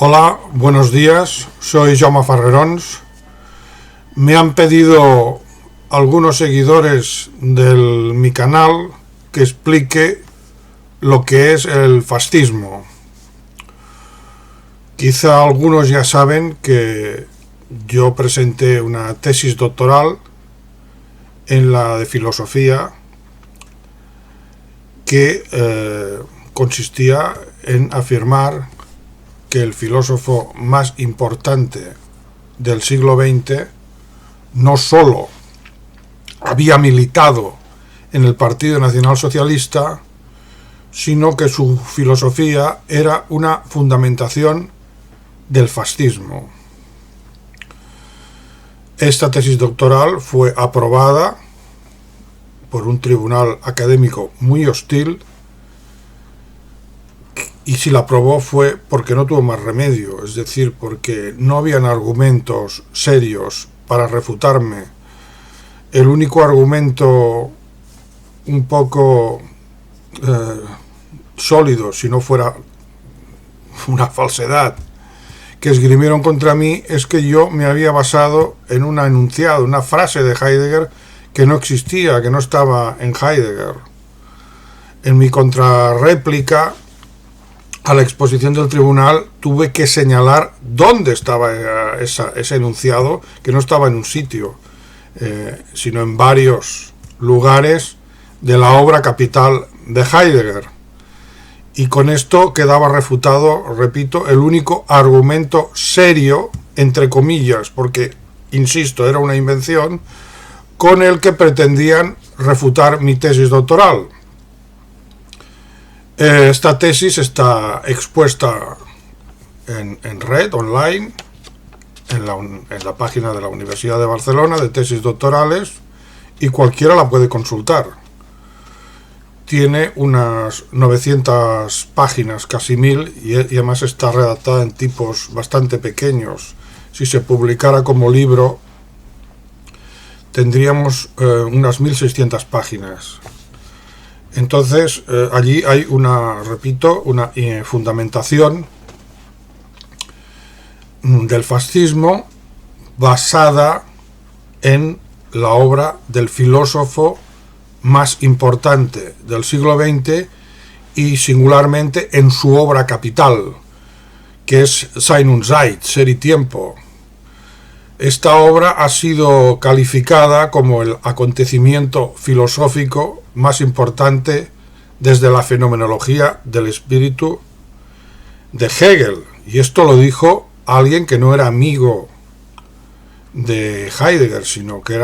Hola, buenos días, soy Jaume Farrerons. Me han pedido algunos seguidores de mi canal que explique lo que es el fascismo. Quizá algunos ya saben que yo presenté una tesis doctoral en la de filosofía que consistía en afirmar que el filósofo más importante del siglo XX no solo había militado en el Partido Nacional Socialista, sino que su filosofía era una fundamentación del fascismo. Esta tesis doctoral fue aprobada por un tribunal académico muy hostil, y si la aprobó fue porque no tuvo más remedio, es decir, porque no habían argumentos serios para refutarme. El único argumento un poco sólido, si no fuera una falsedad, que esgrimieron contra mí es que yo me había basado en un enunciado, una frase de Heidegger que no existía, que no estaba en Heidegger. En mi contrarréplica a la exposición del tribunal tuve que señalar dónde estaba ese enunciado, que no estaba en un sitio, sino en varios lugares de la obra capital de Heidegger. Y con esto quedaba refutado, repito, el único argumento serio, entre comillas, porque, insisto, era una invención, con el que pretendían refutar mi tesis doctoral. Esta tesis está expuesta en red, online, en la página de la Universidad de Barcelona de tesis doctorales, y cualquiera la puede consultar. Tiene unas 900 páginas, casi 1000, y además está redactada en tipos bastante pequeños. Si se publicara como libro, tendríamos unas 1600 páginas. Entonces, allí hay una fundamentación del fascismo basada en la obra del filósofo más importante del siglo XX y singularmente en su obra capital, que es Sein und Zeit, Ser y Tiempo. Esta obra ha sido calificada como el acontecimiento filosófico más importante desde la fenomenología del espíritu de Hegel, y esto lo dijo alguien que no era amigo de Heidegger, sino que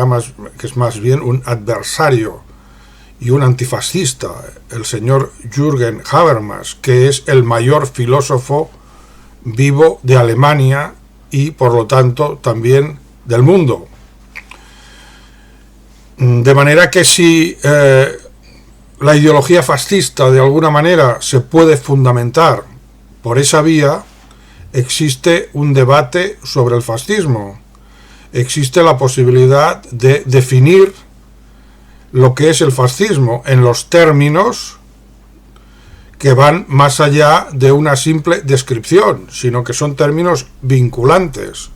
es más bien un adversario y un antifascista, el señor Jürgen Habermas, que es el mayor filósofo vivo de Alemania y por lo tanto también del mundo. De manera que si la ideología fascista de alguna manera se puede fundamentar por esa vía, existe un debate sobre el fascismo. Existe la posibilidad de definir lo que es el fascismo en los términos que van más allá de una simple descripción, sino que son términos vinculantes.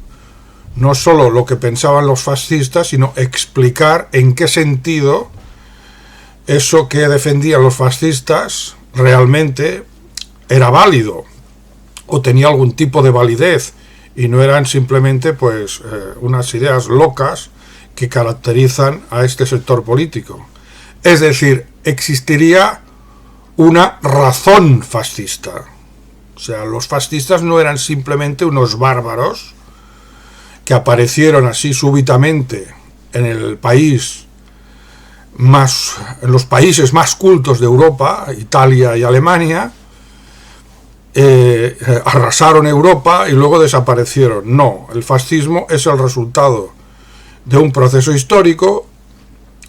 No solo lo que pensaban los fascistas, sino explicar en qué sentido eso que defendían los fascistas realmente era válido o tenía algún tipo de validez y no eran simplemente unas ideas locas que caracterizan a este sector político. Es decir, existiría una razón fascista. O sea, los fascistas no eran simplemente unos bárbaros que aparecieron así súbitamente en el país en los países más cultos de Europa, Italia y Alemania, arrasaron Europa y luego desaparecieron. No, el fascismo es el resultado de un proceso histórico.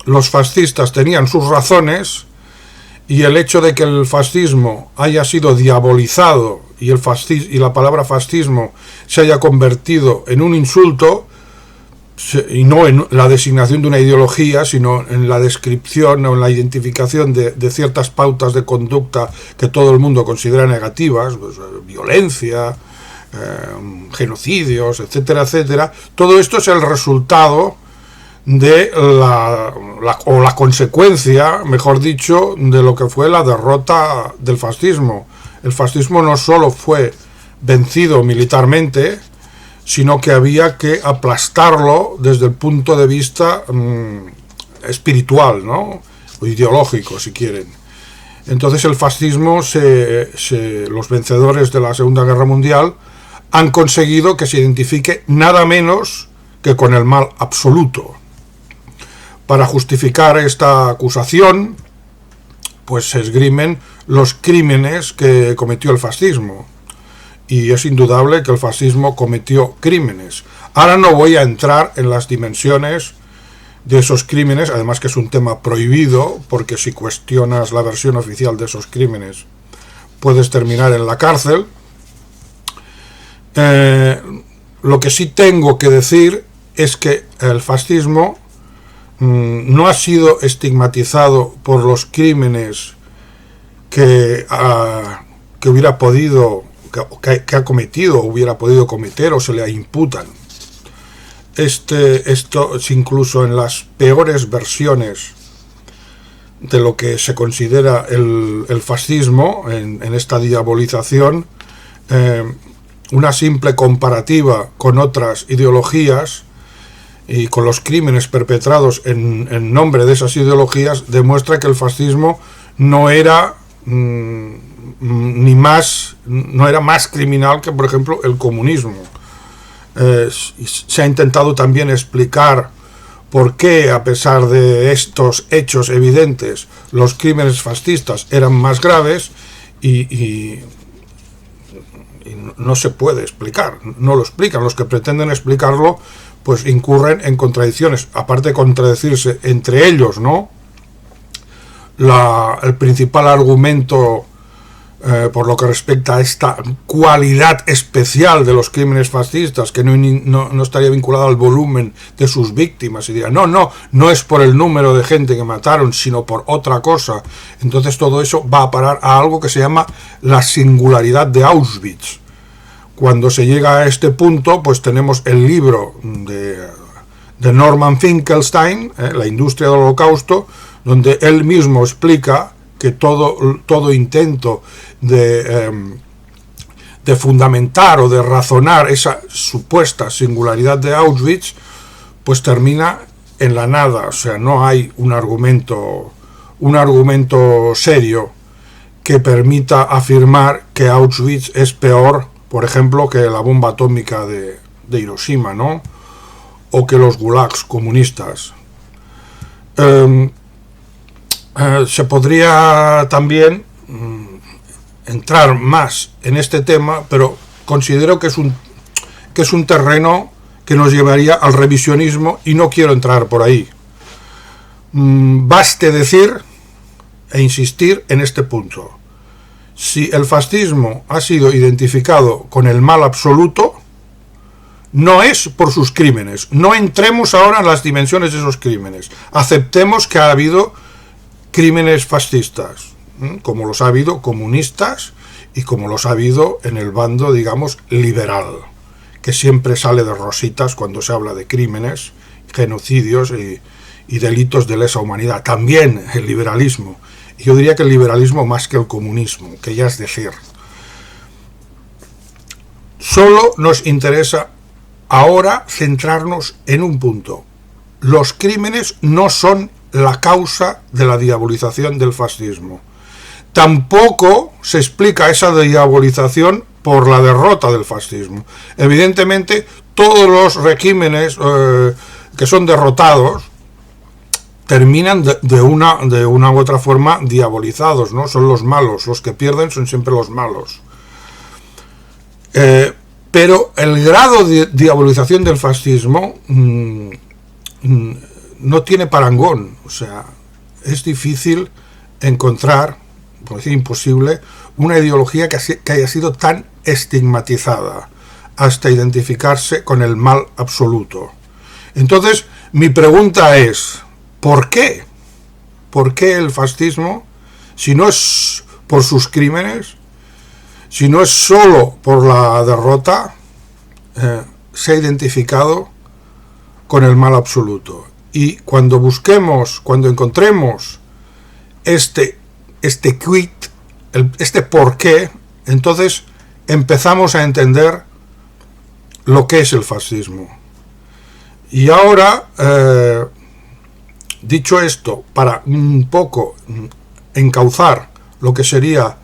Los fascistas tenían sus razones y el hecho de que el fascismo haya sido diabolizado y la palabra fascismo se haya convertido en un insulto, y no en la designación de una ideología, sino en la descripción o en la identificación de ciertas pautas de conducta que todo el mundo considera negativas, pues, violencia, genocidios, etcétera, etcétera. Todo esto es el resultado de la consecuencia, mejor dicho, de lo que fue la derrota del fascismo. El fascismo no solo fue vencido militarmente, sino que había que aplastarlo desde el punto de vista espiritual, ¿no? O ideológico, si quieren. Entonces el fascismo, los vencedores de la Segunda Guerra Mundial han conseguido que se identifique nada menos que con el mal absoluto. Para justificar esta acusación, pues se esgrimen los crímenes que cometió el fascismo. Y es indudable que el fascismo cometió crímenes. Ahora no voy a entrar en las dimensiones de esos crímenes, además que es un tema prohibido, porque si cuestionas la versión oficial de esos crímenes puedes terminar en la cárcel. Lo que sí tengo que decir es que el fascismo no ha sido estigmatizado por los crímenes que hubiera podido, que ha cometido o hubiera podido cometer o se le imputan. Esto es incluso en las peores versiones de lo que se considera el fascismo, en esta diabolización, una simple comparativa con otras ideologías y con los crímenes perpetrados en nombre de esas ideologías demuestra que el fascismo no era más criminal que, por ejemplo, el comunismo. Se ha intentado también explicar por qué, a pesar de estos hechos evidentes, los crímenes fascistas eran más graves y no se puede explicar, no lo explican. Los que pretenden explicarlo pues incurren en contradicciones, aparte de contradecirse entre ellos, ¿no? El principal argumento por lo que respecta a esta cualidad especial de los crímenes fascistas, que no estaría vinculado al volumen de sus víctimas, y dirán, no es por el número de gente que mataron, sino por otra cosa. Entonces todo eso va a parar a algo que se llama la singularidad de Auschwitz. Cuando se llega a este punto, pues tenemos el libro de Norman Finkelstein, La industria del holocausto, donde él mismo explica que todo intento de fundamentar o de razonar esa supuesta singularidad de Auschwitz, pues termina en la nada. O sea, no hay un argumento serio que permita afirmar que Auschwitz es peor, por ejemplo, que la bomba atómica de Hiroshima, ¿no? O que los gulags comunistas. Se podría también entrar más en este tema, pero considero que es un terreno que nos llevaría al revisionismo y no quiero entrar por ahí. Baste decir e insistir en este punto. Si el fascismo ha sido identificado con el mal absoluto, no es por sus crímenes. No entremos ahora en las dimensiones de esos crímenes. Aceptemos que ha habido crímenes fascistas, como los ha habido comunistas y como los ha habido en el bando, digamos, liberal, que siempre sale de rositas cuando se habla de crímenes, genocidios y delitos de lesa humanidad. También el liberalismo. Y yo diría que el liberalismo más que el comunismo, que ya es decir. Solo nos interesa ahora centrarnos en un punto. Los crímenes no son la causa de la diabolización del fascismo. Tampoco se explica esa diabolización por la derrota del fascismo. Evidentemente, todos los regímenes que son derrotados terminan de una u otra forma diabolizados, ¿no? Son los malos, los que pierden son siempre los malos. Pero el grado de diabolización del fascismo no tiene parangón. O sea, es difícil encontrar, por decir imposible, una ideología que haya sido tan estigmatizada hasta identificarse con el mal absoluto. Entonces, mi pregunta es, ¿por qué? ¿Por qué el fascismo, si no es por sus crímenes, si no es solo por la derrota, se ha identificado con el mal absoluto. Y cuando encontremos este quid, este porqué, entonces empezamos a entender lo que es el fascismo. Y ahora, dicho esto, para un poco encauzar lo que sería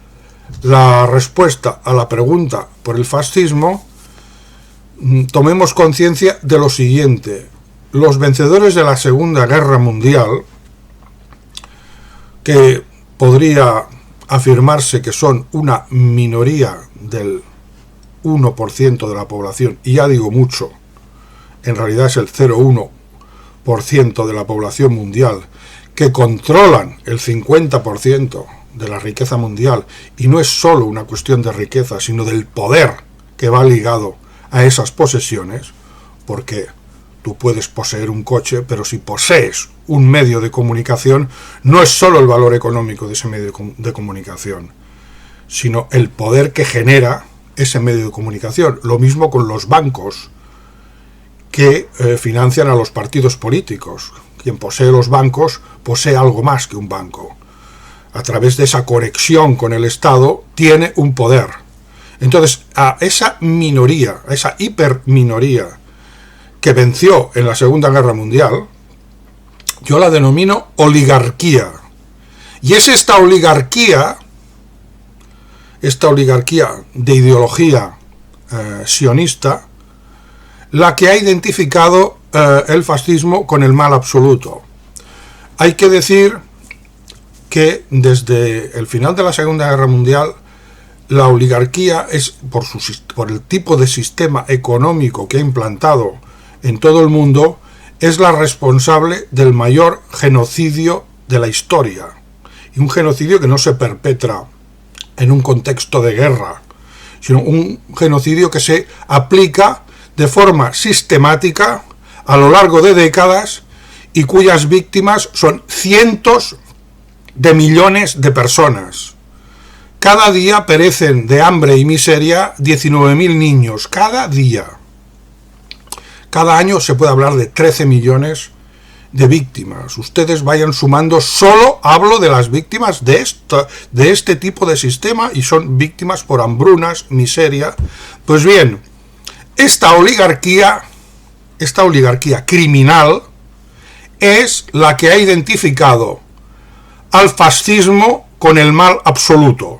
la respuesta a la pregunta por el fascismo, tomemos conciencia de lo siguiente. Los vencedores de la Segunda Guerra Mundial, que podría afirmarse que son una minoría del 1% de la población, y ya digo mucho, en realidad es el 0,1% de la población mundial, que controlan el 50% de la riqueza mundial, y no es solo una cuestión de riqueza, sino del poder que va ligado a esas posesiones, porque tú puedes poseer un coche, pero si posees un medio de comunicación, no es solo el valor económico de ese medio de comunicación, sino el poder que genera ese medio de comunicación. Lo mismo con los bancos que financian a los partidos políticos. Quien posee los bancos posee algo más que un banco. A través de esa conexión con el Estado tiene un poder. Entonces, a esa minoría, a esa hiperminoría que venció en la Segunda Guerra Mundial, yo la denomino oligarquía. Y es esta oligarquía de ideología sionista, la que ha identificado el fascismo con el mal absoluto. Hay que decir que desde el final de la Segunda Guerra Mundial, la oligarquía es, por el tipo de sistema económico que ha implantado en todo el mundo, es la responsable del mayor genocidio de la historia. Y un genocidio que no se perpetra en un contexto de guerra, sino un genocidio que se aplica de forma sistemática a lo largo de décadas y cuyas víctimas son cientos de millones de personas. Cada día perecen de hambre y miseria 19.000 niños, cada día. Cada año se puede hablar de 13 millones de víctimas. Ustedes vayan sumando, solo hablo de las víctimas de este tipo de sistema, y son víctimas por hambrunas, miseria. Pues bien, esta oligarquía criminal es la que ha identificado al fascismo con el mal absoluto.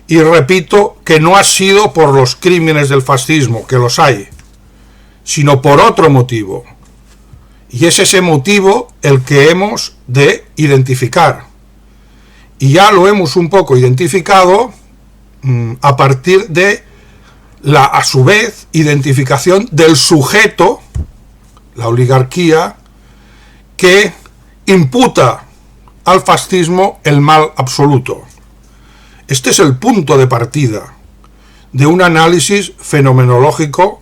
Y repito que no ha sido por los crímenes del fascismo, que los hay, sino por otro motivo. Y es ese motivo el que hemos de identificar. Y ya lo hemos un poco identificado a partir de la, a su vez, identificación del sujeto, la oligarquía, que imputa al fascismo el mal absoluto. Este es el punto de partida de un análisis fenomenológico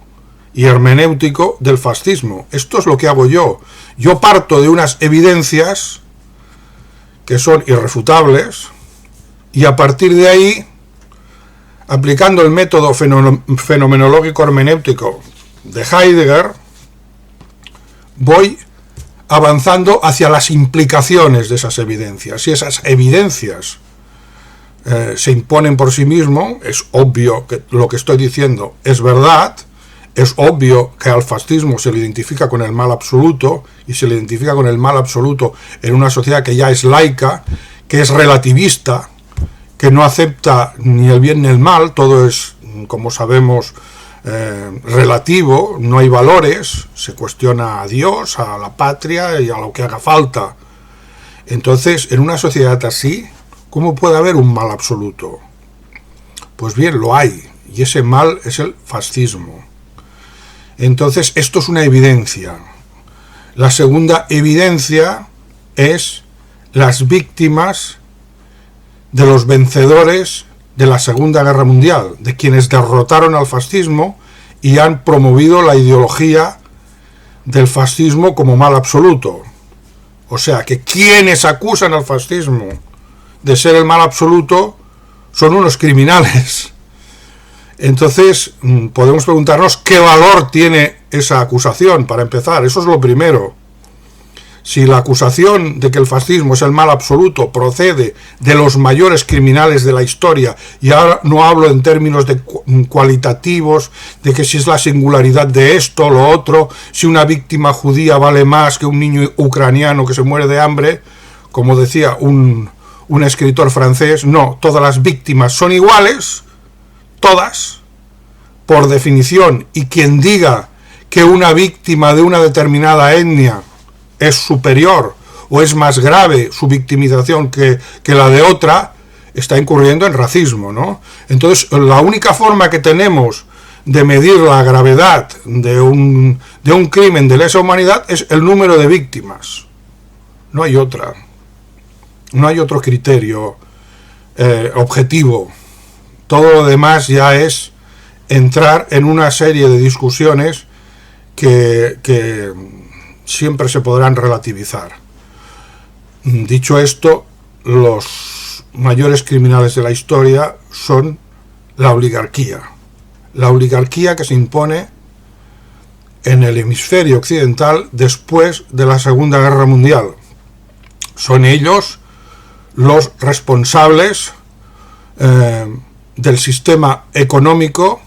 y hermenéutico del fascismo. Esto es lo que hago yo. Yo parto de unas evidencias que son irrefutables, y a partir de ahí, aplicando el método fenomenológico hermenéutico de Heidegger, voy avanzando hacia las implicaciones de esas evidencias. Si esas evidencias se imponen por sí mismo, es obvio que lo que estoy diciendo es verdad, es obvio que al fascismo se le identifica con el mal absoluto, y se le identifica con el mal absoluto en una sociedad que ya es laica, que es relativista, que no acepta ni el bien ni el mal, todo es, como sabemos, relativo, no hay valores, se cuestiona a Dios, a la patria y a lo que haga falta. Entonces, en una sociedad así, ¿cómo puede haber un mal absoluto? Pues bien, lo hay, y ese mal es el fascismo. Entonces, esto es una evidencia. La segunda evidencia es las víctimas de los vencedores de la Segunda Guerra Mundial, de quienes derrotaron al fascismo y han promovido la ideología del fascismo como mal absoluto. O sea, que quienes acusan al fascismo de ser el mal absoluto son unos criminales. Entonces podemos preguntarnos qué valor tiene esa acusación, para empezar. Eso es lo primero. Si la acusación de que el fascismo es el mal absoluto procede de los mayores criminales de la historia, y ahora no hablo en términos de cualitativos, de que si es la singularidad de esto o lo otro, si una víctima judía vale más que un niño ucraniano que se muere de hambre, como decía un escritor francés, no, todas las víctimas son iguales, todas, por definición, y quien diga que una víctima de una determinada etnia es superior o es más grave su victimización que la de otra, está incurriendo en racismo, ¿no? Entonces, la única forma que tenemos de medir la gravedad de un crimen de lesa humanidad es el número de víctimas. No hay otra. No hay otro criterio objetivo. Todo lo demás ya es entrar en una serie de discusiones que siempre se podrán relativizar. Dicho esto, los mayores criminales de la historia son la oligarquía. La oligarquía que se impone en el hemisferio occidental después de la Segunda Guerra Mundial. Son ellos los responsables del sistema económico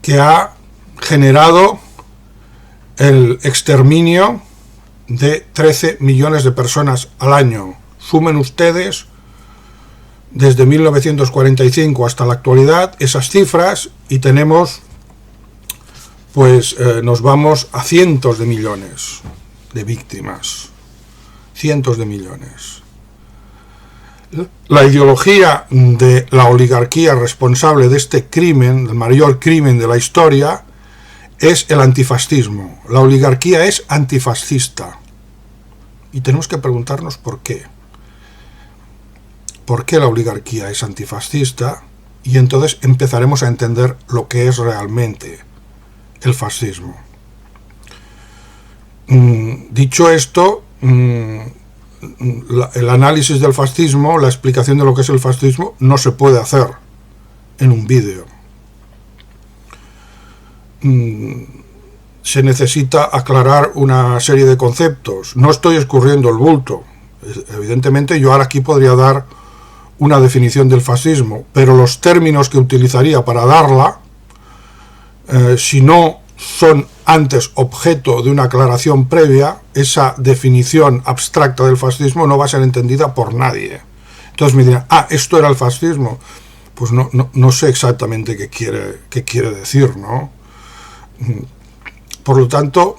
que ha generado el exterminio de 13 millones de personas al año. Sumen ustedes desde 1945 hasta la actualidad esas cifras y tenemos, nos vamos a cientos de millones de víctimas. Cientos de millones. La ideología de la oligarquía responsable de este crimen, el mayor crimen de la historia, es el antifascismo. La oligarquía es antifascista. Y tenemos que preguntarnos por qué. ¿Por qué la oligarquía es antifascista? Y entonces empezaremos a entender lo que es realmente el fascismo. Dicho esto, el análisis del fascismo, la explicación de lo que es el fascismo, no se puede hacer en un vídeo. Se necesita aclarar una serie de conceptos. No estoy escurriendo el bulto. Evidentemente yo ahora aquí podría dar una definición del fascismo, pero los términos que utilizaría para darla, si no son antes objeto de una aclaración previa, esa definición abstracta del fascismo no va a ser entendida por nadie. Entonces me dirán, esto era el fascismo. Pues no sé exactamente qué quiere decir, ¿no? Por lo tanto,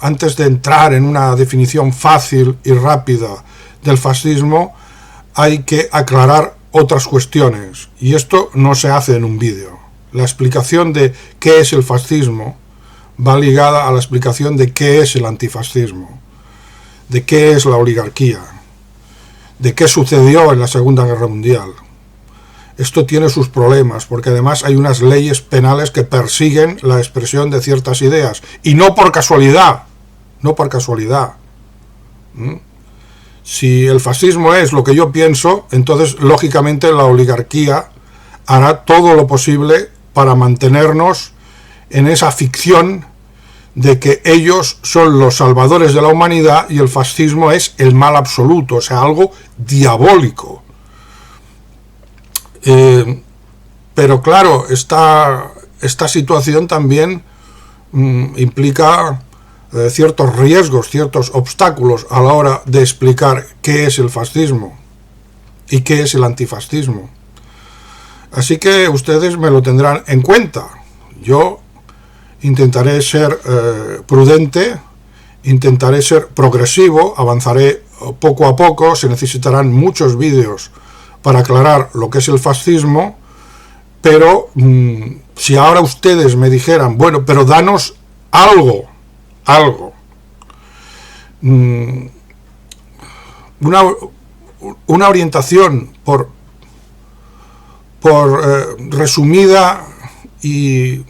antes de entrar en una definición fácil y rápida del fascismo, hay que aclarar otras cuestiones, y esto no se hace en un vídeo. La explicación de qué es el fascismo va ligada a la explicación de qué es el antifascismo, de qué es la oligarquía, de qué sucedió en la Segunda Guerra Mundial. Esto tiene sus problemas, porque además hay unas leyes penales que persiguen la expresión de ciertas ideas, y no por casualidad, no por casualidad. Si el fascismo es lo que yo pienso, entonces lógicamente la oligarquía hará todo lo posible para mantenernos en esa ficción de que ellos son los salvadores de la humanidad y el fascismo es el mal absoluto, o sea, algo diabólico. Pero claro, esta situación también implica ciertos riesgos, ciertos obstáculos a la hora de explicar qué es el fascismo y qué es el antifascismo. Así que ustedes me lo tendrán en cuenta. Yo intentaré ser prudente, intentaré ser progresivo, avanzaré poco a poco, se necesitarán muchos vídeos para aclarar lo que es el fascismo, pero si ahora ustedes me dijeran, bueno, pero danos algo, una orientación por resumida y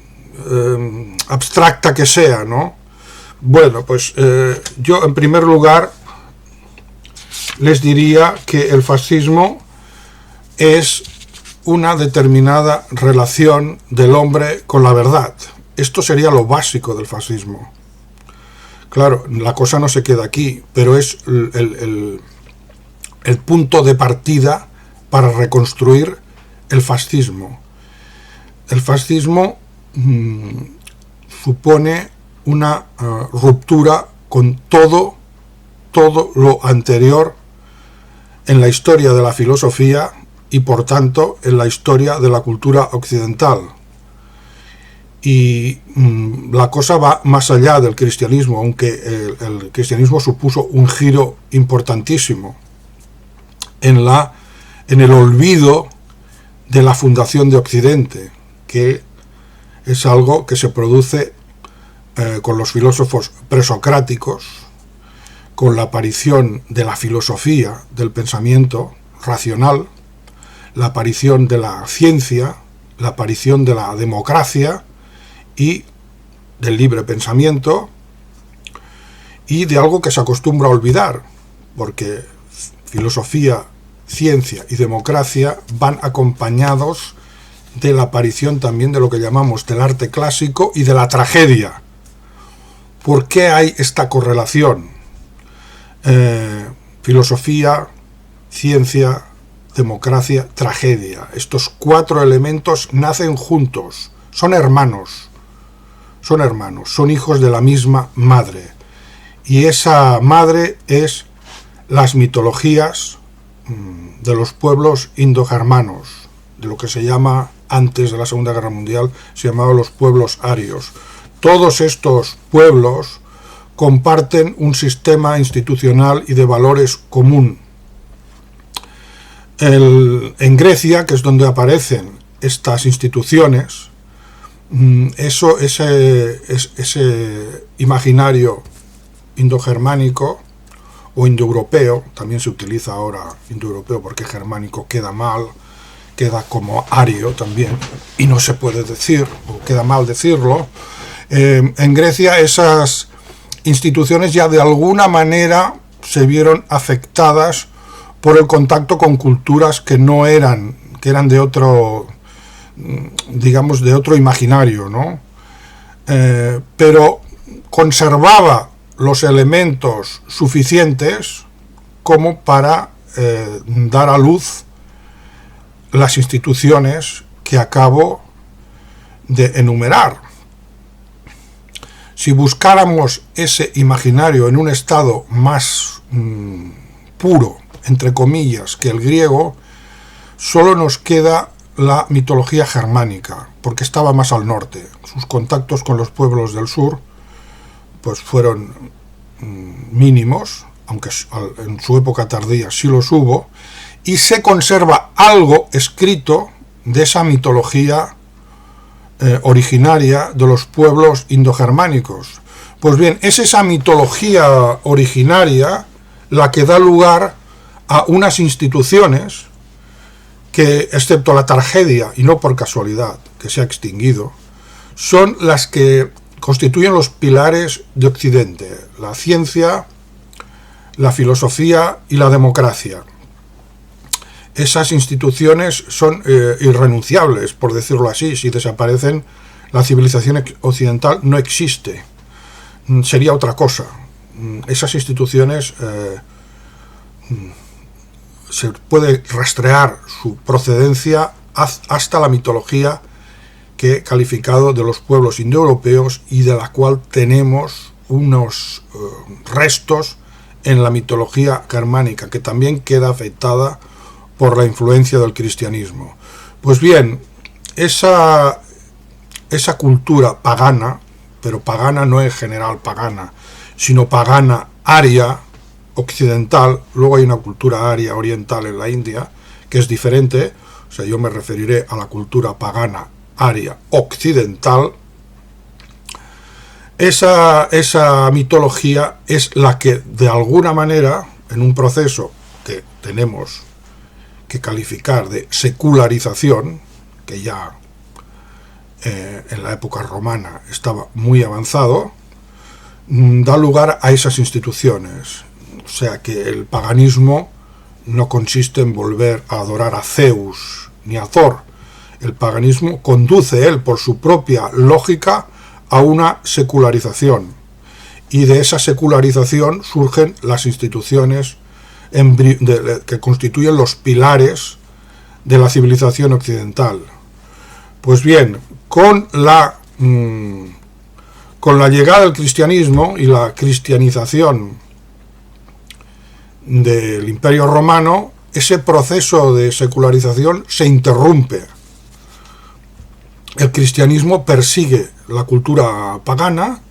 abstracta que sea, ¿no? Bueno, pues yo en primer lugar les diría que el fascismo es una determinada relación del hombre con la verdad. Esto sería lo básico del fascismo. Claro, la cosa no se queda aquí, pero es el punto de partida para reconstruir el fascismo. El fascismo supone una ruptura con todo lo anterior en la historia de la filosofía y por tanto en la historia de la cultura occidental. Y la cosa va más allá del cristianismo, aunque el cristianismo supuso un giro importantísimo en el olvido de la fundación de Occidente, que es algo que se produce con los filósofos presocráticos, con la aparición de la filosofía, del pensamiento racional, la aparición de la ciencia, la aparición de la democracia y del libre pensamiento, y de algo que se acostumbra a olvidar, porque filosofía, ciencia y democracia van acompañados de la aparición también de lo que llamamos del arte clásico y de la tragedia. ¿Por qué hay esta correlación? Filosofía, ciencia, democracia, tragedia. Estos 4 elementos nacen juntos, son hermanos, son hijos de la misma madre. Y esa madre es las mitologías de los pueblos indogermanos, de lo que se llama, antes de la Segunda Guerra Mundial, se llamaban los pueblos arios. Todos estos pueblos comparten un sistema institucional y de valores común. En Grecia, que es donde aparecen estas instituciones, ese imaginario indogermánico o indoeuropeo, también se utiliza ahora indoeuropeo porque germánico queda mal, queda como ario también, y no se puede decir, o queda mal decirlo. En Grecia esas instituciones ya de alguna manera se vieron afectadas por el contacto con culturas que eran de otro, digamos, de otro imaginario, ¿no? Pero conservaba los elementos suficientes como para dar a luz las instituciones que acabo de enumerar. Si buscáramos ese imaginario en un estado más puro, entre comillas, que el griego, solo nos queda la mitología germánica, porque estaba más al norte. Sus contactos con los pueblos del sur pues fueron mínimos, aunque en su época tardía sí los hubo, y se conserva algo escrito de esa mitología originaria de los pueblos indogermánicos. Pues bien, es esa mitología originaria la que da lugar a unas instituciones que, excepto la tragedia, y no por casualidad, que se ha extinguido, son las que constituyen los pilares de Occidente: la ciencia, la filosofía y la democracia. Esas instituciones son irrenunciables, por decirlo así. Si desaparecen, la civilización occidental no existe. Sería otra cosa. Esas instituciones se puede rastrear su procedencia hasta la mitología que he calificado de los pueblos indoeuropeos y de la cual tenemos unos restos en la mitología germánica, que también queda afectada por la influencia del cristianismo. Pues bien, esa cultura pagana, pero pagana no en general pagana, sino pagana aria, occidental, luego hay una cultura aria oriental en la India, que es diferente, o sea, yo me referiré a la cultura pagana aria occidental. Esa mitología es la que, de alguna manera, en un proceso que tenemos que calificar de secularización, que ya en la época romana estaba muy avanzado, da lugar a esas instituciones. O sea que el paganismo no consiste en volver a adorar a Zeus ni a Thor. El paganismo conduce él por su propia lógica a una secularización, y de esa secularización surgen las instituciones que constituyen los pilares de la civilización occidental. Pues bien, con la llegada del cristianismo y la cristianización del Imperio Romano, ese proceso de secularización se interrumpe. El cristianismo persigue la cultura pagana.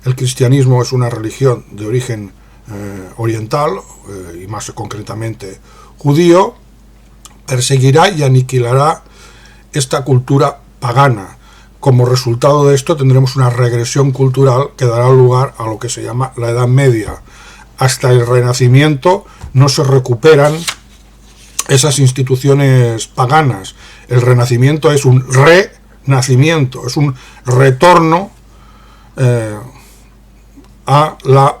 El cristianismo es una religión de origen oriental, y más concretamente judío. Perseguirá y aniquilará esta cultura pagana. Como resultado de esto tendremos una regresión cultural que dará lugar a lo que se llama la Edad Media. Hasta el Renacimiento no se recuperan esas instituciones paganas. El Renacimiento es un renacimiento, es un retorno a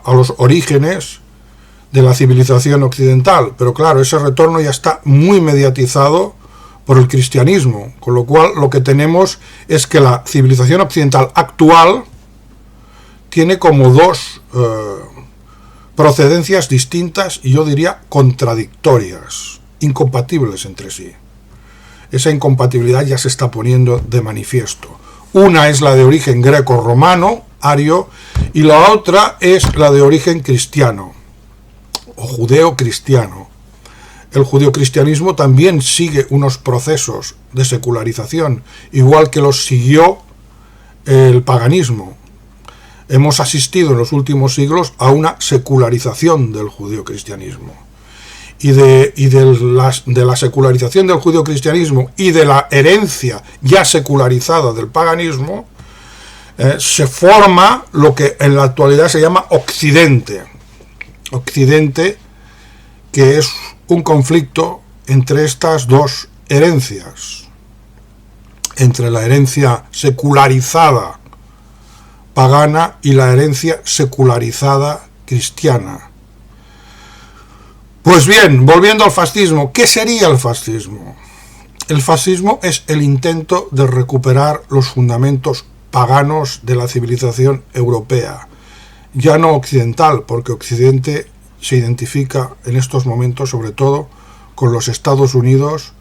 los orígenes de la civilización occidental. Pero claro, ese retorno ya está muy mediatizado por el cristianismo, con lo cual lo que tenemos es que la civilización occidental actual tiene como dos procedencias distintas y yo diría contradictorias, incompatibles entre sí. Esa incompatibilidad ya se está poniendo de manifiesto. Una es la de origen greco-romano, ario, y la otra es la de origen cristiano, o judeo-cristiano. El judeocristianismo también sigue unos procesos de secularización, igual que los siguió el paganismo. Hemos asistido en los últimos siglos a una secularización del judeocristianismo. Y de la secularización del judeocristianismo y de la herencia ya secularizada del paganismo, se forma lo que en la actualidad se llama Occidente. Occidente, que es un conflicto entre estas dos herencias, entre la herencia secularizada pagana y la herencia secularizada cristiana. Pues bien, volviendo al fascismo, ¿qué sería el fascismo? El fascismo es el intento de recuperar los fundamentos paganos de la civilización europea, ya no occidental, porque Occidente se identifica en estos momentos sobre todo con los Estados Unidos,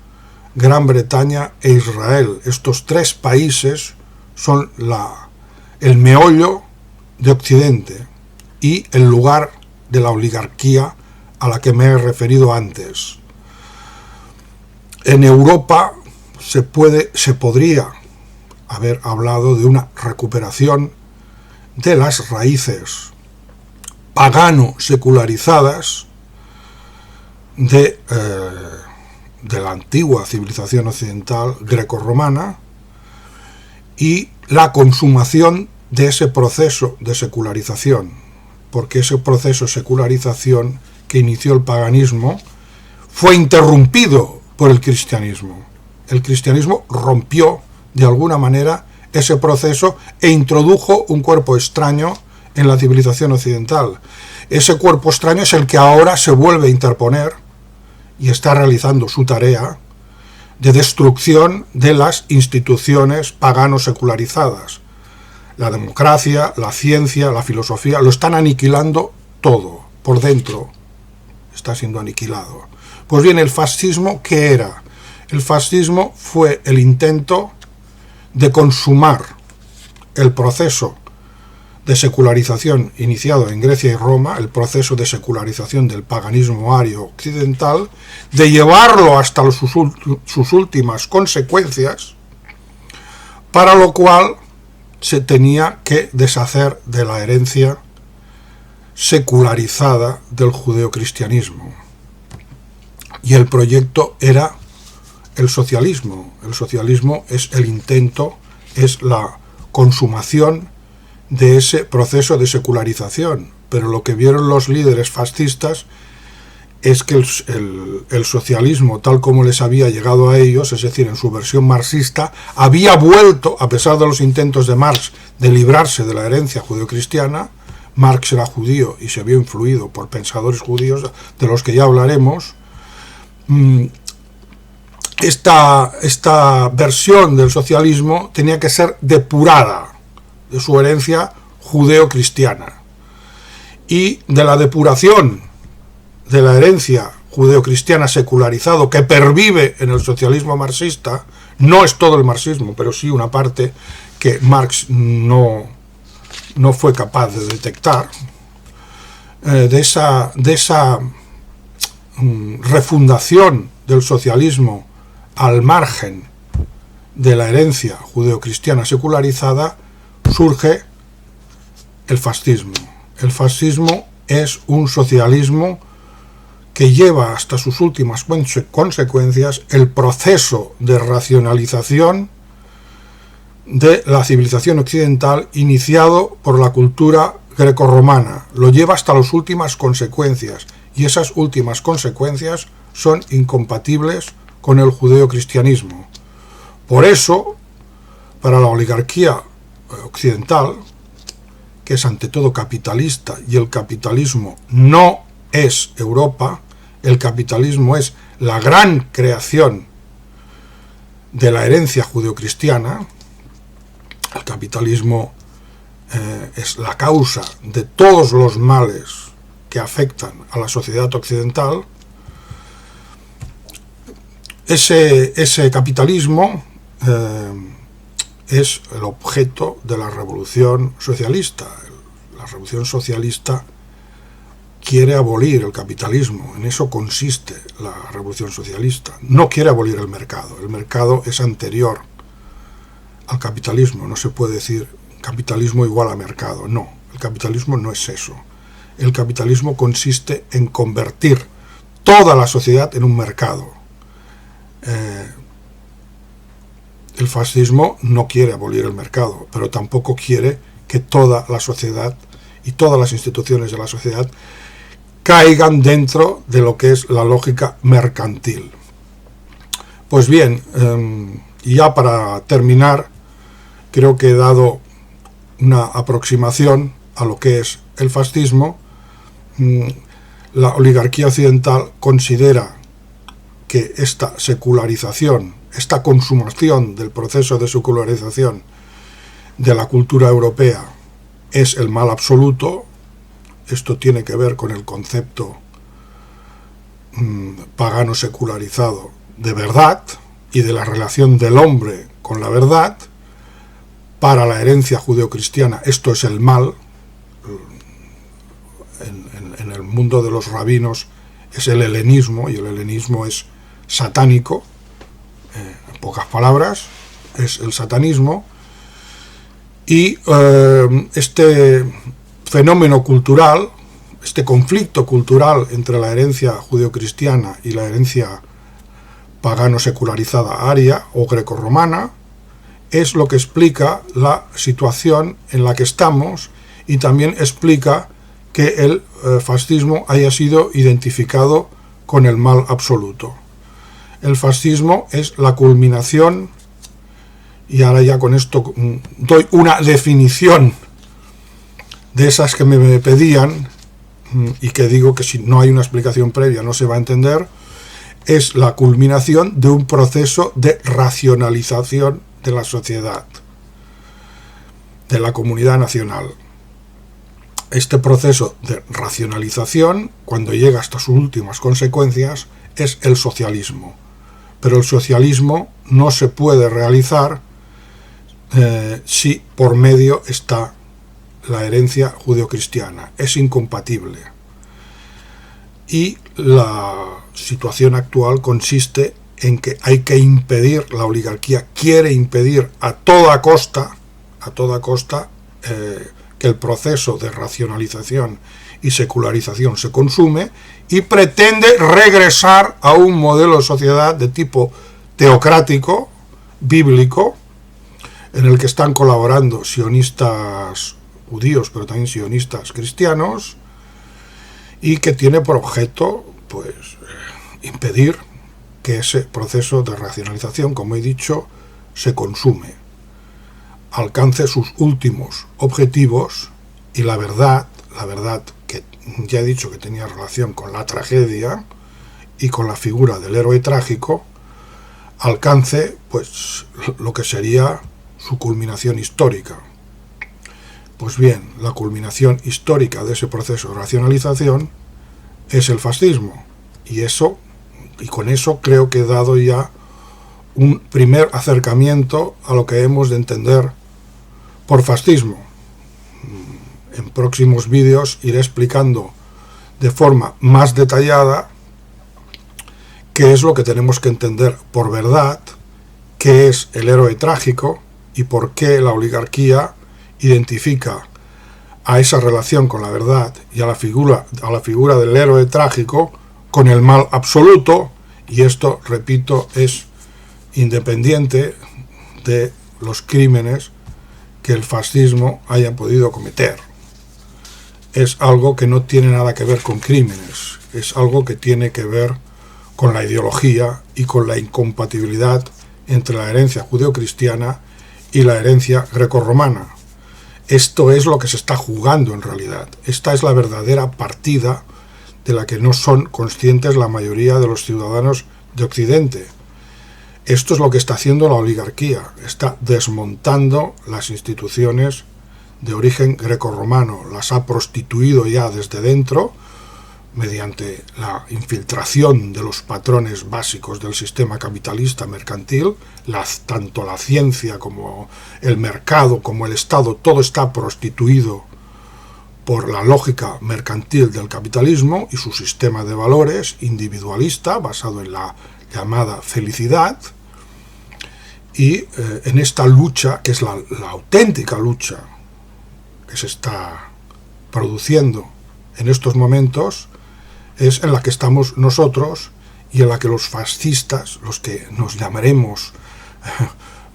Gran Bretaña e Israel. Estos tres países son el meollo de Occidente y el lugar de la oligarquía a la que me he referido antes. En Europa se podría haber hablado de una recuperación de las raíces pagano-secularizadas de la antigua civilización occidental greco-romana y la consumación de ese proceso de secularización, porque ese proceso de secularización que inició el paganismo fue interrumpido por el cristianismo. El cristianismo rompió de alguna manera ese proceso e introdujo un cuerpo extraño en la civilización occidental. Ese cuerpo extraño es el que ahora se vuelve a interponer y está realizando su tarea de destrucción de las instituciones pagano-secularizadas. La democracia, la ciencia, la filosofía, lo están aniquilando todo, por dentro está siendo aniquilado. Pues bien, el fascismo, ¿qué era? El fascismo fue el intento de consumar el proceso de secularización iniciado en Grecia y Roma, el proceso de secularización del paganismo ario occidental, de llevarlo hasta sus últimas consecuencias, para lo cual se tenía que deshacer de la herencia secularizada del judeocristianismo. Y el proyecto era el socialismo. El socialismo es el intento, es la consumación de ese proceso de secularización. Pero lo que vieron los líderes fascistas es que el socialismo, tal como les había llegado a ellos, es decir, en su versión marxista, había vuelto, a pesar de los intentos de Marx de librarse de la herencia judeocristiana. Marx era judío y se vio influido por pensadores judíos, de los que ya hablaremos. esta versión del socialismo tenía que ser depurada de su herencia judeo-cristiana. Y de la depuración de la herencia judeo-cristiana secularizado que pervive en el socialismo marxista, no es todo el marxismo, pero sí una parte que Marx no fue capaz de detectar, de esa refundación del socialismo al margen de la herencia judeocristiana secularizada, surge el fascismo. El fascismo es un socialismo que lleva hasta sus últimas consecuencias el proceso de racionalización de la civilización occidental iniciado por la cultura grecorromana. Lo lleva hasta las últimas consecuencias, y esas últimas consecuencias son incompatibles con el judeocristianismo. Por eso, para la oligarquía occidental, que es ante todo capitalista, y el capitalismo no es Europa, el capitalismo es la gran creación de la herencia judeocristiana, el capitalismo es la causa de todos los males que afectan a la sociedad occidental. Ese capitalismo es el objeto de la revolución socialista. La revolución socialista quiere abolir el capitalismo, en eso consiste la revolución socialista. No quiere abolir el mercado es anterior al capitalismo, no se puede decir capitalismo igual a mercado, no, el capitalismo no es eso. El capitalismo consiste en convertir toda la sociedad en un mercado. El fascismo no quiere abolir el mercado, pero tampoco quiere que toda la sociedad y todas las instituciones de la sociedad caigan dentro de lo que es la lógica mercantil. Pues bien, y ya para terminar, creo que he dado una aproximación a lo que es el fascismo. La oligarquía occidental considera que esta secularización, esta consumación del proceso de secularización de la cultura europea es el mal absoluto. Esto tiene que ver con el concepto pagano secularizado de verdad y de la relación del hombre con la verdad. Para la herencia judeocristiana esto es el mal. En el mundo de los rabinos es el helenismo, y el helenismo es satánico, en pocas palabras, es el satanismo. Y este fenómeno cultural, este conflicto cultural entre la herencia judeocristiana y la herencia pagano secularizada aria o grecorromana, es lo que explica la situación en la que estamos, y también explica que el fascismo haya sido identificado con el mal absoluto. El fascismo es la culminación, y ahora ya con esto doy una definición de esas que me pedían, y que digo que si no hay una explicación previa no se va a entender. Es la culminación de un proceso de racionalización de la sociedad, de la comunidad nacional. Este proceso de racionalización, cuando llega hasta sus últimas consecuencias, es el socialismo. Pero el socialismo no se puede realizar si por medio está la herencia judeocristiana. Es incompatible. Y la situación actual consiste en que hay que impedir, la oligarquía quiere impedir a toda costa que el proceso de racionalización y secularización se consume, y pretende regresar a un modelo de sociedad de tipo teocrático, bíblico, en el que están colaborando sionistas judíos, pero también sionistas cristianos, y que tiene por objeto, pues, impedir que ese proceso de racionalización, como he dicho, se consume, alcance sus últimos objetivos, y la verdad que ya he dicho que tenía relación con la tragedia, y con la figura del héroe trágico alcance pues lo que sería su culminación histórica. Pues bien, la culminación histórica de ese proceso de racionalización es el fascismo, y con eso creo que he dado ya un primer acercamiento a lo que hemos de entender por fascismo. En próximos vídeos iré explicando de forma más detallada qué es lo que tenemos que entender por verdad, qué es el héroe trágico y por qué la oligarquía identifica a esa relación con la verdad y a la figura del héroe trágico con el mal absoluto, y esto, repito, es independiente de los crímenes que el fascismo haya podido cometer. Es algo que no tiene nada que ver con crímenes, es algo que tiene que ver con la ideología y con la incompatibilidad entre la herencia judeocristiana y la herencia grecorromana. Esto es lo que se está jugando en realidad. Esta es la verdadera partida de la que no son conscientes la mayoría de los ciudadanos de Occidente. Esto es lo que está haciendo la oligarquía. Está desmontando las instituciones de origen grecorromano. Las ha prostituido ya desde dentro mediante la infiltración de los patrones básicos del sistema capitalista mercantil. Tanto la ciencia como el mercado como el Estado, todo está prostituido por la lógica mercantil del capitalismo y su sistema de valores individualista basado en la llamada felicidad. Y en esta lucha, que es la auténtica lucha que se está produciendo en estos momentos, es en la que estamos nosotros y en la que los fascistas, los que nos llamaremos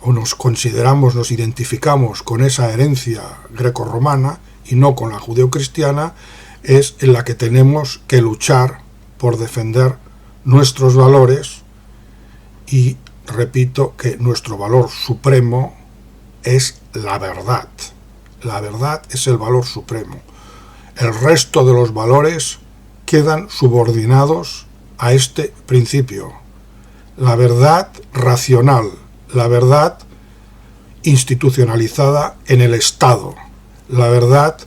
o nos consideramos, nos identificamos con esa herencia grecorromana y no con la judeocristiana, es en la que tenemos que luchar por defender nuestros valores. Y repito que nuestro valor supremo es la verdad. La verdad es el valor supremo. El resto de los valores quedan subordinados a este principio. La verdad racional, la verdad institucionalizada en el Estado, la verdad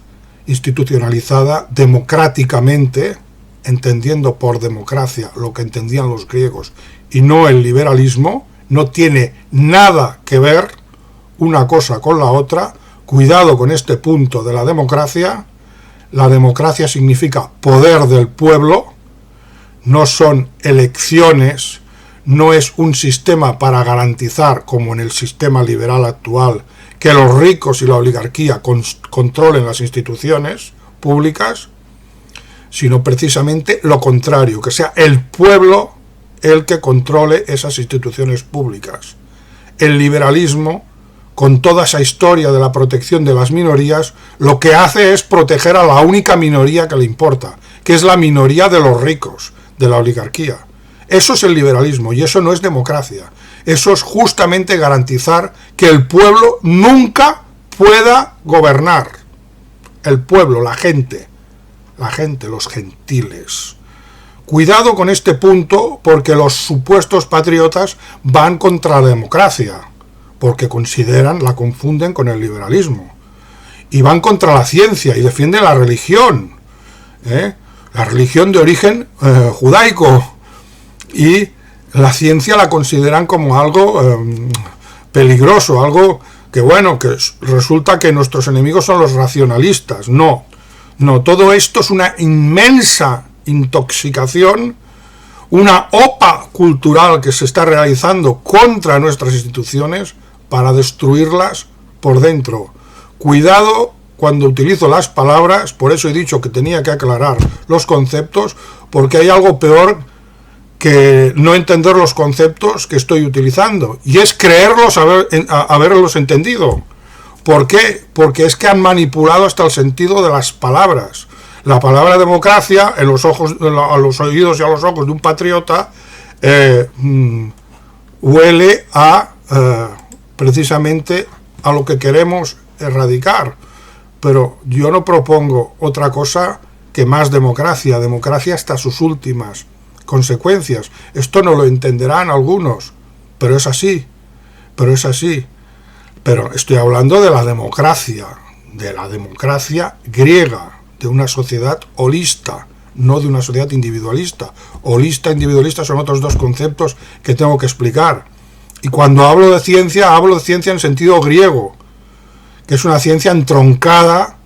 institucionalizada democráticamente, entendiendo por democracia lo que entendían los griegos y no el liberalismo. No tiene nada que ver una cosa con la otra. Cuidado con este punto de la democracia. La democracia significa poder del pueblo, no son elecciones, no es un sistema para garantizar, como en el sistema liberal actual, que los ricos y la oligarquía controlen las instituciones públicas, sino precisamente lo contrario, que sea el pueblo el que controle esas instituciones públicas. El liberalismo, con toda esa historia de la protección de las minorías, lo que hace es proteger a la única minoría que le importa, que es la minoría de los ricos, de la oligarquía. Eso es el liberalismo y eso no es democracia. Eso es justamente garantizar que el pueblo nunca pueda gobernar. El pueblo, la gente, los gentiles. Cuidado con este punto, porque los supuestos patriotas van contra la democracia, porque la confunden con el liberalismo. Y van contra la ciencia y defienden la religión. La religión de origen judaico. Y la ciencia la consideran como algo peligroso, algo que que resulta que nuestros enemigos son los racionalistas. No, todo esto es una inmensa intoxicación, una OPA cultural que se está realizando contra nuestras instituciones para destruirlas por dentro. Cuidado cuando utilizo las palabras, por eso he dicho que tenía que aclarar los conceptos, porque hay algo peor que no entender los conceptos que estoy utilizando, y es creerlos haberlos entendido. ¿Por qué? Porque es que han manipulado hasta el sentido de las palabras. La palabra democracia, a los oídos y a los ojos de un patriota, huele a precisamente a lo que queremos erradicar. Pero yo no propongo otra cosa que más democracia hasta sus últimas consecuencias. Esto no lo entenderán algunos, pero es así, Pero estoy hablando de la democracia griega, de una sociedad holista, no de una sociedad individualista. Holista e individualista son otros dos conceptos que tengo que explicar. Y cuando hablo de ciencia en sentido griego, que es una ciencia entroncada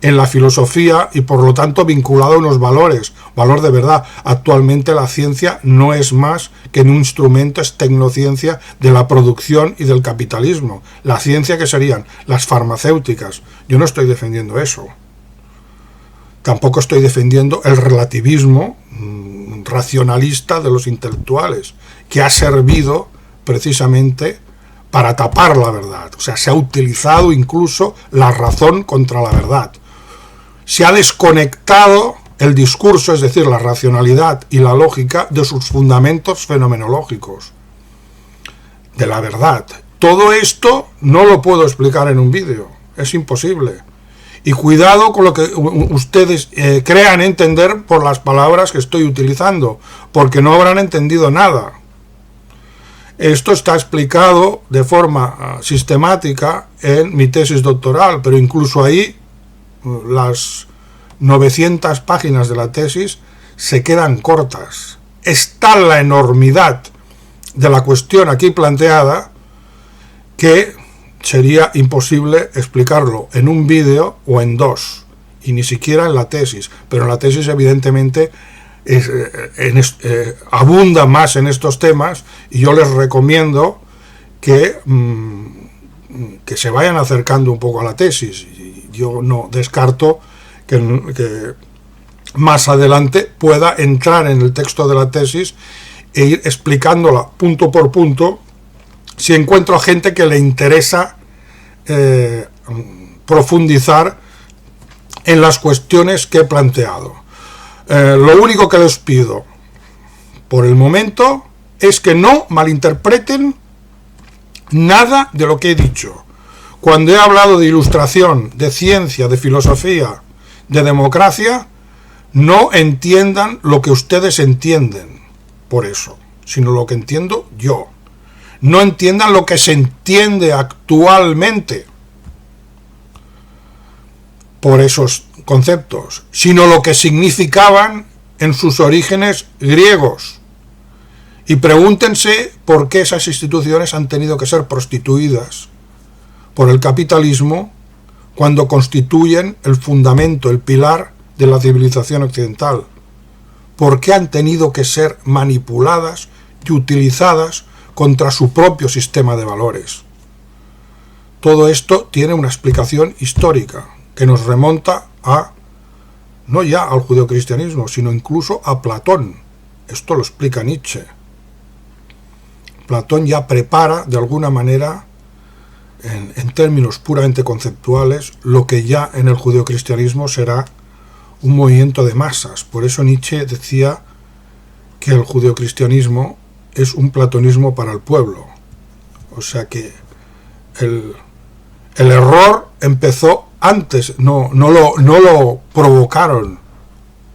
en la filosofía y por lo tanto vinculada a unos valores, valor de verdad. Actualmente la ciencia no es más que un instrumento, es tecnociencia de la producción y del capitalismo. La ciencia que serían las farmacéuticas. Yo no estoy defendiendo eso. Tampoco estoy defendiendo el relativismo racionalista de los intelectuales, que ha servido precisamente para tapar la verdad. O sea, se ha utilizado incluso la razón contra la verdad. Se ha desconectado el discurso, es decir, la racionalidad y la lógica, de sus fundamentos fenomenológicos, de la verdad. Todo esto no lo puedo explicar en un vídeo, es imposible. Y cuidado con lo que ustedes crean entender por las palabras que estoy utilizando, porque no habrán entendido nada. Esto está explicado de forma sistemática en mi tesis doctoral, pero incluso ahí las 900 páginas de la tesis se quedan cortas. Está la enormidad de la cuestión aquí planteada que sería imposible explicarlo en un vídeo o en dos, y ni siquiera en la tesis. Pero en la tesis evidentemente abunda más en estos temas, y yo les recomiendo que se vayan acercando un poco a la tesis. Yo no descarto que más adelante pueda entrar en el texto de la tesis e ir explicándola punto por punto, si encuentro gente que le interesa profundizar en las cuestiones que he planteado. Lo único que les pido por el momento es que no malinterpreten nada de lo que he dicho. Cuando he hablado de ilustración, de ciencia, de filosofía, de democracia, no entiendan lo que ustedes entienden por eso, sino lo que entiendo yo. No entiendan lo que se entiende actualmente por esos conceptos, sino lo que significaban en sus orígenes griegos. Y pregúntense por qué esas instituciones han tenido que ser prostituidas por el capitalismo cuando constituyen el fundamento, el pilar de la civilización occidental. ¿Por qué han tenido que ser manipuladas y utilizadas contra su propio sistema de valores? Todo esto tiene una explicación histórica que nos remonta no ya al judeocristianismo, sino incluso a Platón. Esto lo explica Nietzsche. Platón ya prepara, de alguna manera, en términos puramente conceptuales, lo que ya en el judeocristianismo será un movimiento de masas. Por eso Nietzsche decía que el judeocristianismo es un platonismo para el pueblo. O sea que el error empezó antes, no lo provocaron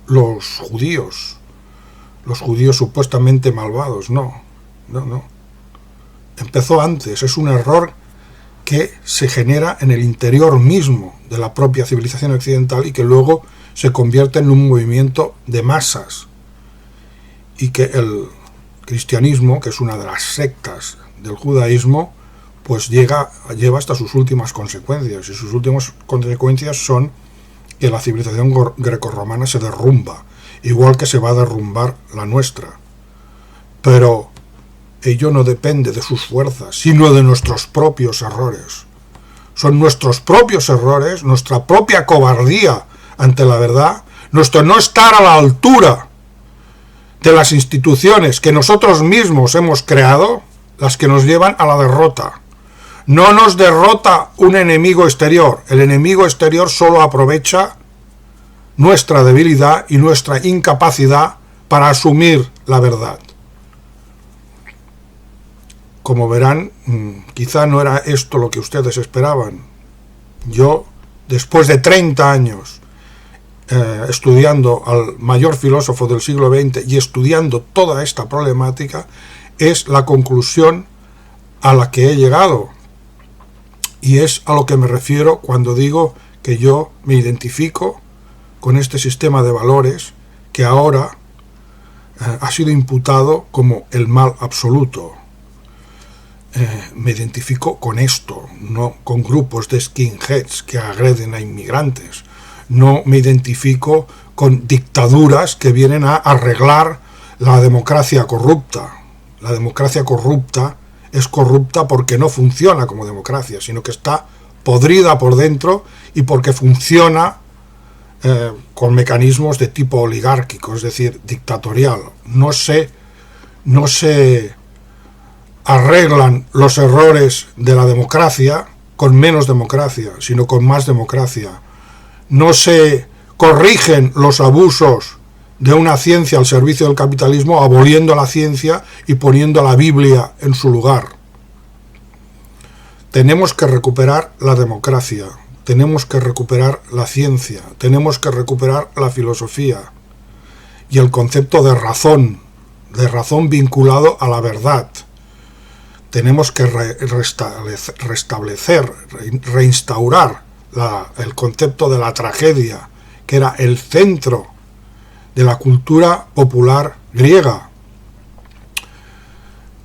los judíos supuestamente malvados, no. Empezó antes, es un error que se genera en el interior mismo de la propia civilización occidental y que luego se convierte en un movimiento de masas, y que el cristianismo, que es una de las sectas del judaísmo, pues lleva hasta sus últimas consecuencias, y sus últimas consecuencias son que la civilización grecorromana se derrumba, igual que se va a derrumbar la nuestra. Pero ello no depende de sus fuerzas, sino de nuestros propios errores. Son nuestros propios errores, nuestra propia cobardía ante la verdad, nuestro no estar a la altura de las instituciones que nosotros mismos hemos creado, las que nos llevan a la derrota. No nos derrota un enemigo exterior. El enemigo exterior solo aprovecha nuestra debilidad y nuestra incapacidad para asumir la verdad. Como verán, quizá no era esto lo que ustedes esperaban. Yo, después de 30 años estudiando al mayor filósofo del siglo XX y estudiando toda esta problemática, es la conclusión a la que he llegado. Y es a lo que me refiero cuando digo que yo me identifico con este sistema de valores que ahora ha sido imputado como el mal absoluto. Me identifico con esto, no con grupos de skinheads que agreden a inmigrantes. No me identifico con dictaduras que vienen a arreglar la democracia corrupta. La democracia corrupta es corrupta porque no funciona como democracia, sino que está podrida por dentro y porque funciona con mecanismos de tipo oligárquico, es decir, dictatorial. No se arreglan los errores de la democracia con menos democracia, sino con más democracia. No se corrigen los abusos de una ciencia al servicio del capitalismo aboliendo la ciencia y poniendo la Biblia en su lugar. Tenemos que recuperar la democracia, tenemos que recuperar la ciencia, tenemos que recuperar la filosofía y el concepto de razón vinculado a la verdad. Tenemos que reinstaurar el concepto de la tragedia, que era el centro de la cultura popular griega.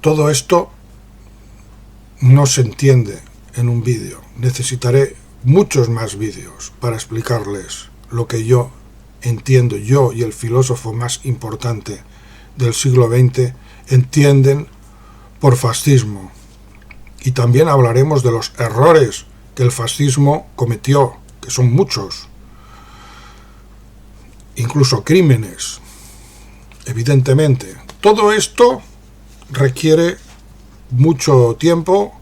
Todo esto no se entiende en un vídeo. Necesitaré muchos más vídeos para explicarles lo que yo entiendo, yo y el filósofo más importante del siglo XX entienden por fascismo. Y también hablaremos de los errores que el fascismo cometió, que son muchos, incluso crímenes, evidentemente. Todo esto requiere mucho tiempo,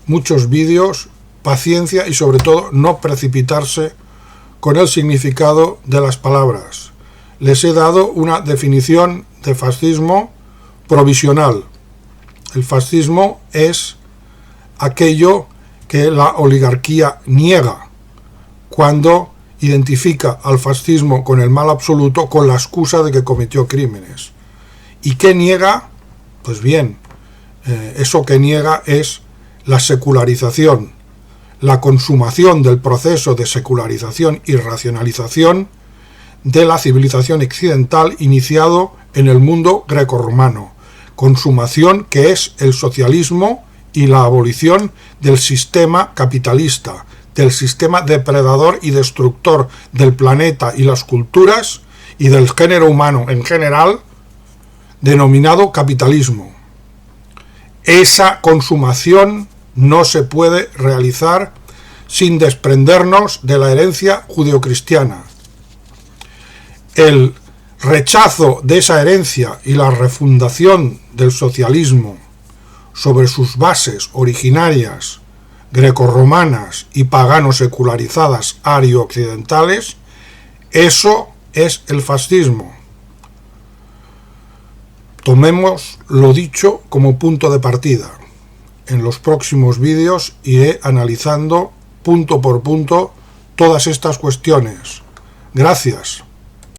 muchos vídeos, paciencia y sobre todo no precipitarse con el significado de las palabras. Les he dado una definición de fascismo provisional. El fascismo es aquello que la oligarquía niega cuando identifica al fascismo con el mal absoluto con la excusa de que cometió crímenes. ¿Y qué niega? Pues bien, eso que niega es la secularización, la consumación del proceso de secularización y racionalización de la civilización occidental iniciado en el mundo grecorromano, consumación que es el socialismo y la abolición del sistema capitalista, del sistema depredador y destructor del planeta y las culturas y del género humano en general, denominado capitalismo. Esa consumación no se puede realizar sin desprendernos de la herencia judeocristiana. El rechazo de esa herencia y la refundación del socialismo sobre sus bases originarias grecorromanas y pagano-secularizadas ario-occidentales, eso es el fascismo. Tomemos lo dicho como punto de partida. En los próximos vídeos iré analizando punto por punto todas estas cuestiones. Gracias.